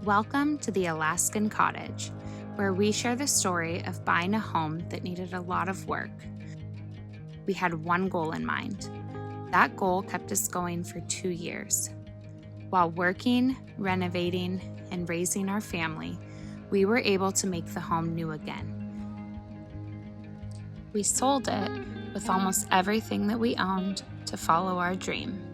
Welcome to the Alaskan Cottage, where we share the story of buying a home that needed a lot of work. We had one goal in mind. That goal kept us going for 2 years. While working, renovating, and raising our family, we were able to make the home new again. We sold it with almost everything that we owned to follow our dream.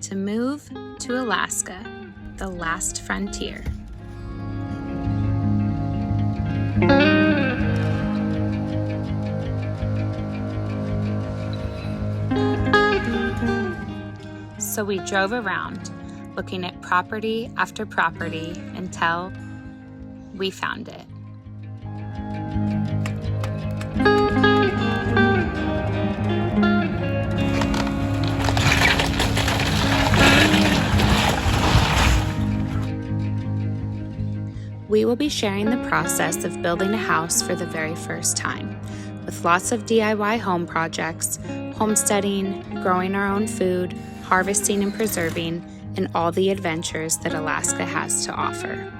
To move to Alaska, the last frontier. So we drove around, looking at property after property until we found it. We will be sharing the process of building a house for the very first time, with lots of DIY home projects, homesteading, growing our own food, harvesting and preserving, and all the adventures that Alaska has to offer.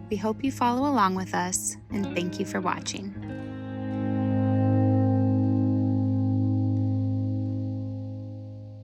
We hope you follow along with us, and thank you for watching.